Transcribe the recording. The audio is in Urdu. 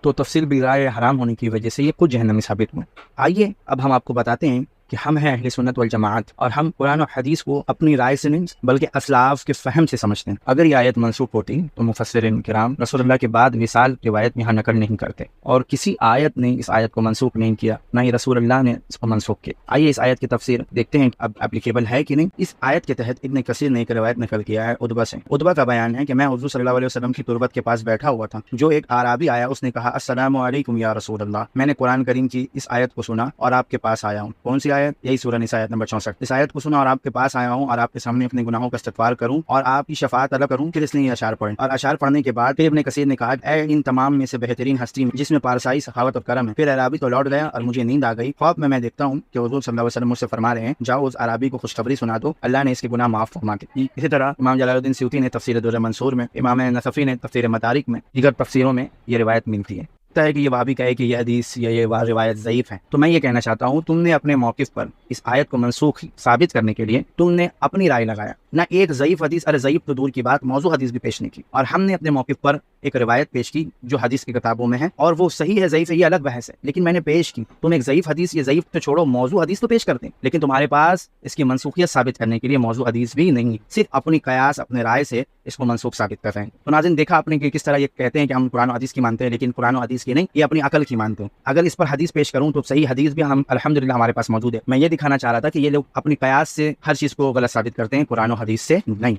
تو تفسیر بالرائے حرام ہونے کی وجہ سے یہ خود جہنمی ثابت ہوئے۔ آئیے اب ہم آپ کو بتاتے ہیں کہ ہم ہیں اہل سنت والجماعت، اور ہم قرآن و حدیث کو اپنی رائے سے نہیں بلکہ اسلاف کے فہم سے سمجھتے ہیں۔ اگر یہ آیت منسوخ ہوتی تو مفسرین کرام رسول اللہ کے بعد وصال روایت یہاں نقل نہیں کرتے، اور کسی آیت نے اس آیت کو منسوخ نہیں کیا، نہ ہی رسول اللہ نے اس کو منسوخ کیا۔ آئیے اس آیت کی تفسیر دیکھتے ہیں اب اپلیکیبل ہے کہ نہیں۔ اس آیت کے تحت ابن کثیر نے ایک روایت نقل کیا ہے عتبہ سے۔ عتبہ کا بیان ہے کہ میں حضور صلی اللہ علیہ وسلم کی تربت کے پاس بیٹھا ہوا تھا، جو ایک اعرابی آیا، اس نے کہا السلام علیکم یا رسول اللہ۔ میں نے قرآن کریم کی اس آیت کو سنا اور آپ کے پاس آیا ہوں۔ کون سی آیت؟ یہی سورہ نساء آیت نمبر 64۔ اس آیت کو سنا اور آپ کے پاس آیا ہوں اور آپ کے سامنے اپنے گناہوں کا استغفار کروں اور آپ کی شفاعت طلب کروں۔ پھر اس نے یہ اشعار پڑھے، اور اشعار پڑھنے کے بعد پھر ابن کثیر نے کہا اے ان تمام میں سے بہترین ہستی جس میں پارسائی، سخاوت اور کرم ہے۔ پھر عرابی تو لوٹ گیا اور مجھے نیند آ گئی۔ خواب میں دیکھتا ہوں کہ حضور صلی اللہ علیہ وسلم مجھ سے فرما رہے ہیں جاؤ اس عرابی کو خوشخبری سنا دو، اللہ نے اس کے گناہ معاف فرما کے۔ اسی طرح امام جلال الدین سیوطی نے تفسیر در منصور میں، امام نصفی نے تفسیر مدارک میں، دیگر تفسیروں میں یہ روایت ملتی ہے کہ یہ وہابی کہے کہ یہ حدیث یا یہ روایت ضعیف ہے۔ تو میں یہ کہنا چاہتا ہوں تم نے اپنے موقف پر اس آیت کو منسوخ ثابت کرنے کے لیے تم نے اپنی رائے لگایا، نہ ایک ضعیف حدیث، ارے ضعیف تو دور کی بات، موضوع حدیث بھی پیش نہیں کی، اور ہم نے اپنے موقف پر ایک روایت پیش کی جو حدیث کی کتابوں میں ہے، اور وہ صحیح ہے ضعیف ہے یہ الگ بحث ہے، لیکن میں نے پیش کی۔ تم ایک ضعیف حدیث، یہ ضعیف تو چھوڑو، موضوع حدیث تو پیش کرتے ہیں، لیکن تمہارے پاس اس کی منسوخیت ثابت کرنے کے لیے موضوع حدیث بھی نہیں، صرف اپنی قیاس، اپنے رائے سے اس کو منسوخ ثابت کر رہے ہیں۔ تو ناظرین دیکھا آپ نے کہ کس طرح یہ کہتے ہیں کہ ہم قرآن و حدیث کی مانتے ہیں، لیکن قرآن و حدیث کی نہیں، یہ اپنی عقل کی مانتے ہیں۔ اگر اس پر حدیث پیش کروں تو صحیح حدیث بھی ہم الحمدللہ ہمارے پاس موجود ہے۔ میں یہ دکھانا چاہ رہا تھا کہ یہ لوگ اپنی قیاس سے ہر چیز کو غلط ثابت کرتے ہیں، قرآن و حدیث سے نہیں۔